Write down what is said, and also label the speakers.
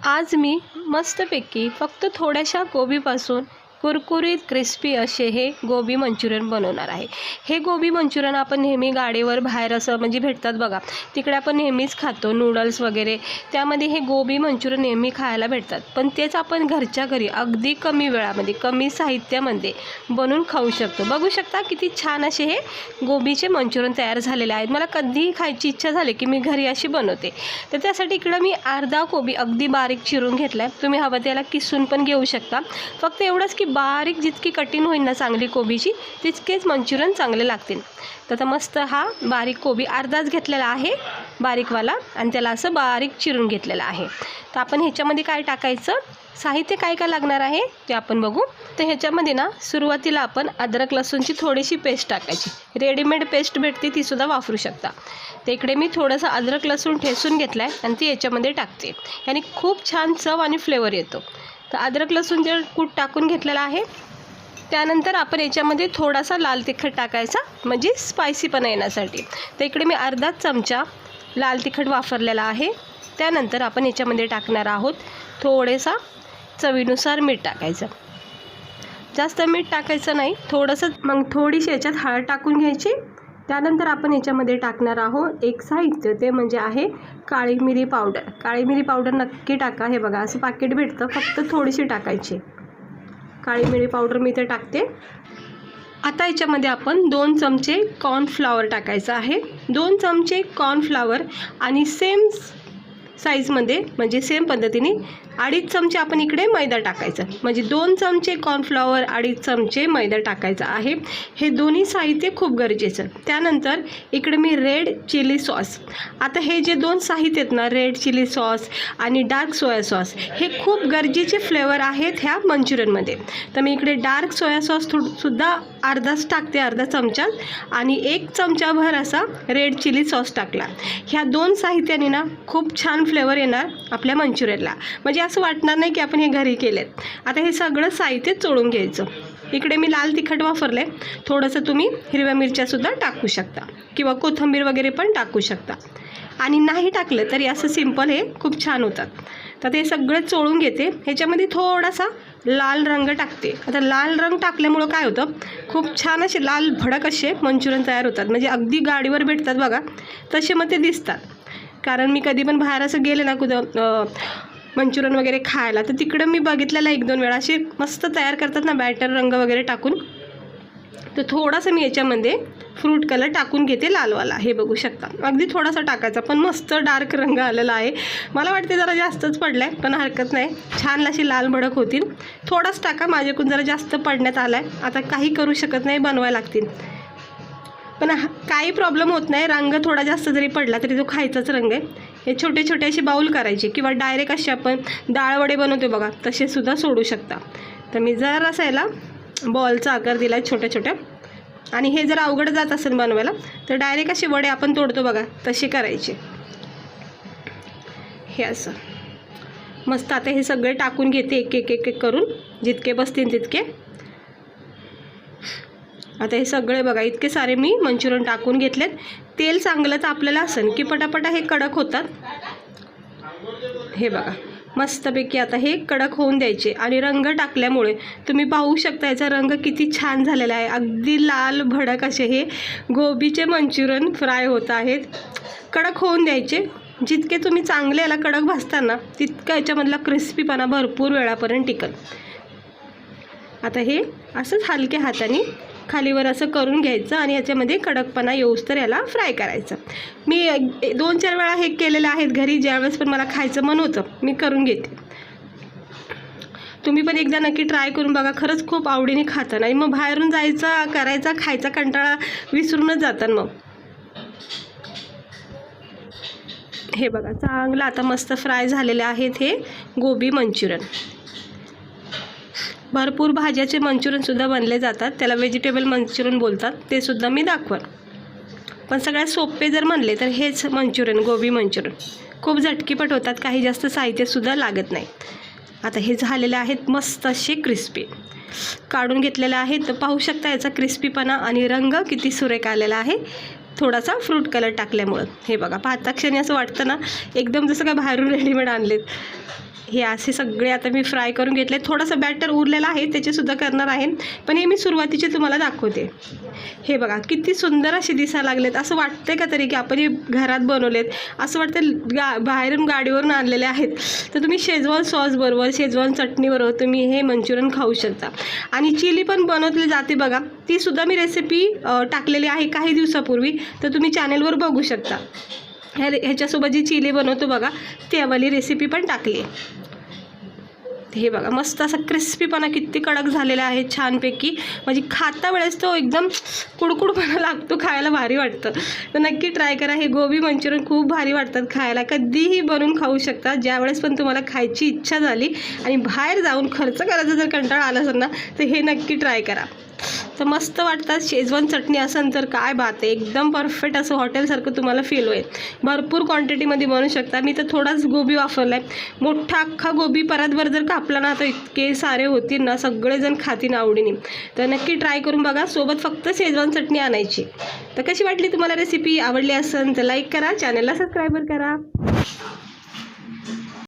Speaker 1: आज मी मस्तपैकी फक्त थोड्याशा कोबीपासून कुरकुरीत क्रिस्पी असे हे गोबी मंचुरियन बनवणार आहे। हे गोबी मंचुरियन आपण नेहमी गाडीवर बाहेर असं म्हणजे भेटतात बघा, तिकडे आपण नेहमीच खातो नूडल्स वगैरे, त्यामध्ये हे गोबी मंचुरियन नेहमी खायला भेटतात। पण तेच आपण घरच्या घरी अगदी कमी वेळामध्ये कमी साहित्यामध्ये बनवून खाऊ शकतो। बघू शकता किती छान असे हे गोबीचे मंचुरियन तयार झालेले आहेत। मला कधीही खायची इच्छा झाली की मी घरी अशी बनवते। तर त्यासाठी इकडे मी अर्धा कोबी अगदी बारीक चिरून घेतलाय। तुम्ही हवं त्याला किसून पण घेऊ शकता। फक्त एवढंच की बारीक जितकी कटिंग होईल ना चांगली कोबीची तितकेच मंचुरियन चांगले लागतील। तर आता मस्त हा बारीक कोबी अर्धाच घेतलेला आहे बारीकवाला, आणि त्याला असं बारीक चिरून घेतलेला आहे। तर आपण ह्याच्यामध्ये काय टाकायचं, साहित्य काय काय लागणार आहे ते आपण बघू। तर ह्याच्यामध्ये ना सुरुवातीला आपण अद्रक लसूणची थोडीशी पेस्ट टाकायची, रेडीमेड पेस्ट भेटते ती सुद्धा वापरू शकता। तर इकडे मी थोडंसं अद्रक लसूण ठेचून घेतलाय आणि ती याच्यामध्ये टाकते, याने खूप छान चव आणि फ्लेवर येतो। तर अद्रक लसूण जे कूट टाकून घेतलेला आहे, त्यानंतर आपण याच्यामध्ये थोडासा लाल तिखट टाकायचा म्हणजे स्पायसीपणा येण्यासाठी। तर इकडे मी अर्धा चमचा लाल तिखट वापरलेला आहे। त्यानंतर आपण याच्यामध्ये टाकणार आहोत थोडेसा चवीनुसार मीठ टाकायचं, जास्त मीठ टाकायचं नाही, थोडंसं, मग थोडीशी याच्यात हळद टाकून घ्यायची। त्यानंतर आपण याच्यामध्ये टाकणार आहोत एक साहित्य, ते म्हणजे आहे काळी मिरी पावडर। काळी मिरी पावडर नक्की टाका, हे बघा असं पाकिट भेटतं, फक्त थोडीशी टाकायची काळी मिरी पावडर मी ते टाकते। आता याच्यामध्ये आपण 2 चमचे कॉर्नफ्लॉवर टाकायचं आहे। 2 चमचे कॉर्नफ्लॉवर आणि सेम साईजमध्ये म्हणजे सेम पद्धतीने 2.5 चमचे आपण इकडे मैदा टाकायचं, म्हणजे 2 चमचे कॉर्नफ्लॉवर 2.5 चमचे मैदा टाकायचा आहे। हे दोन्ही साहित्य खूप गरजेचं। त्यानंतर इकडे मी रेड चिली सॉस, आता हे जे 2 साहित्य आहेत ना, रेड चिली सॉस आणि डार्क सोया सॉस, हे खूप गरजेचे फ्लेवर आहेत ह्या मंचुरियनमध्ये। तर मी इकडे डार्क सोया सॉस सुद्धा अर्धाच टाकते, अर्धा चमचा, आणि 1 चमचाभर असा रेड चिली सॉस टाकला। ह्या 2 साहित्याने ना खूप छान फ्लेवर येणार आपल्या मंचुरियनला, म्हणजे असं वाटणार नाही की आपण हे घरी केलेत। आता हे सगळं साहित्य चोळून घ्यायचं। इकडे मी लाल तिखट वापरले, थोडंसं तुम्ही हिरव्या मिरच्यासुद्धा टाकू शकता किंवा कोथिंबीर वगैरे पण टाकू शकता, आणि नाही टाकलं तरी असं सिंपल हे खूप छान होतात। तर ते सगळं चोळून घेते। ह्याच्यामध्ये थोडासा लाल रंग टाकते। आता लाल रंग टाकल्यामुळं काय होतं, खूप छान असे लाल भडक असे मंचुरियन तयार होतात, म्हणजे अगदी गाडीवर भेटतात बघा तसे मग ते दिसतात। कारण मी कधी पण बाहेर असं गेले ना कुठं मंचुरियन वगैरे खायला, तर तिकडं मी बघितलेलं 1-2 वेळा असे मस्त तयार करतात ना बॅटर रंग वगैरे टाकून। तर थोडासा मी याच्यामध्ये फ्रूट कलर टाकून घेते लालवाला, हे बघू शकता अगदी थोडासा टाकायचा, पण मस्त डार्क रंग आलेला आहे। मला वाटते जरा जास्तच पडला आहे, पण हरकत नाही, छान अशी लाल भडक होतील। थोडाच टाका, माझ्याकडून जरा जास्त पडण्यात आला आहे, आता काही करू शकत नाही, बनवायला लागतील, पण काही प्रॉब्लेम होत नाही। रंग थोडा जास्त जरी पडला तरी तो खायचाच रंग आहे। हे छोटे छोटे असे बाउल करायचे किंवा डायरेक्ट असे आपण डाळ वडे बनवतो बघा तसे सुद्धा सोडू शकता। तर मी जर असं याला बॉलचा आकार दिला आहे छोट्या छोट्या, आणि हे जर अवघड जात असेल बनवायला तर डायरेक्ट असे वडे आपण तोडतो बघा तसे करायचे, हे असं मस्त। आता हे सगळे टाकून घेते एक एक एक एक करून, जितके बसतील तितके। आता हे सगळे बघा इतके सारे मी मंचुरियन टाकून घेतलेत। तेल चांगलंच आपल्याला असेल की पटापटा हे कडक होतात, हे बघा मस्तपैकी आता हे कडक होऊन द्यायचे। आणि रंग टाकल्यामुळे तुम्ही पाहू शकता याचा रंग किती छान झालेला आहे, अगदी लाल भडक असे हे गोबीचे मंचुरियन फ्राय होत आहेत। कडक होऊन द्यायचे, जितके तुम्ही चांगले याला कडक भाजताना तितका याच्यामधला क्रिस्पीपणा भरपूर वेळापर्यंत टिकल। आता हे असंच हलक्या हाताने खालीवर असं करून घ्यायचं आणि याच्यामध्ये कडकपणा येऊस तर याला फ्राय करायचं। मी 2-4 वेळा हे केलेलं आहेत घरी, ज्यावेळेस पण मला खायचं मन होतं मी करून घेते। तुम्ही पण एकदा नक्की ट्राय करून बघा, खरंच खूप आवडीने खाता, नाही मग बाहेरून जायचा करायचा खायचा कंटाळा विसरूनच जातात मग। हे बघा चांगलं आता मस्त फ्राय झालेले आहेत हे गोबी मंचुरियन। भरपूर भाज्याचे मंचुरियनसुद्धा बनले जातात, त्याला व्हेजिटेबल मंचुरियन बोलतात, ते सुद्धा मी दाखवण। पण सगळ्यात सोपे जर म्हणले तर हेच मंचुरियन, गोबी मंचुरियन खूप झटकीपट होतात, काही जास्त साहित्यसुद्धा लागत नाही। आता हे झालेले आहेत मस्त असे क्रिस्पी, काढून घेतलेले आहेत। तर पाहू शकता याचा क्रिस्पीपणा आणि रंग किती सुरेख आलेला आहे थोडासा फ्रूट कलर टाकल्यामुळं। हे बघा पाहता क्षणी असं वाटतं ना एकदम जसं काय बाहेरून रेडीमेड आणलेत। हे असे सगळे आता मी फ्राय करून घेतले. थोडंसं बॅटर उरलेलं आहे त्याचेसुद्धा करणार आहे, पण हे मी सुरुवातीचे तुम्हाला दाखवते. हे बघा किती सुंदर असे दिसायला लागलेत. असं वाटतंय का तरी की आपण हे घरात बनवलेत, असं वाटतं बाहेरून गाडीवरून आणलेले आहेत. तर तुम्ही शेजवान सॉसबरोबर, शेजवान चटणीबरोबर तुम्ही हे मंचुरियन खाऊ शकता. आणि चिली पण बनवली जाते बघा, तीसुद्धा मी रेसिपी टाकलेली आहे काही दिवसापूर्वी, तर तुम्ही चॅनेलवर बघू शकता. ह्याच्यासोबत जी चिली बनवतो बघा त्यावाली रेसिपी पण टाकली आहे. हे बघा मस्त असा क्रिस्पीपणा किती कडक झालेला आहे छानपैकी. म्हणजे खाता वेळेस तो एकदम कुडकुडपणा लागतो, खायला भारी वाटतं. तर नक्की ट्राय करा. हे गोबी मंचुरियन खूप भारी वाटतात खायला, कधीही बनवून खाऊ शकता. ज्यावेळेस पण तुम्हाला खायची इच्छा झाली आणि बाहेर जाऊन खर्च करायचा जर कंटाळा आला असेल ना, तर हे नक्की ट्राय करा. तर मस्त वाटतात. शेजवान चटणी असेल तर काय बात आहे, एकदम परफेक्ट असं हॉटेलसारखं तुम्हाला फील होईल. भरपूर क्वांटिटीमध्ये बनवू शकता. मी तर थोडाच गोबी वापरला आहे. मोठा अख्खा गोबी परतभर जर कापला ना तर इतके सारे होतील ना, सगळेजण खातील आवडीने. तर नक्की ट्राय करून बघा. सोबत फक्त शेजवान चटणी आणायची. तर कशी वाटली तुम्हाला रेसिपी? आवडली असेल तर लाईक करा, चॅनलला सबस्क्राईबर करा.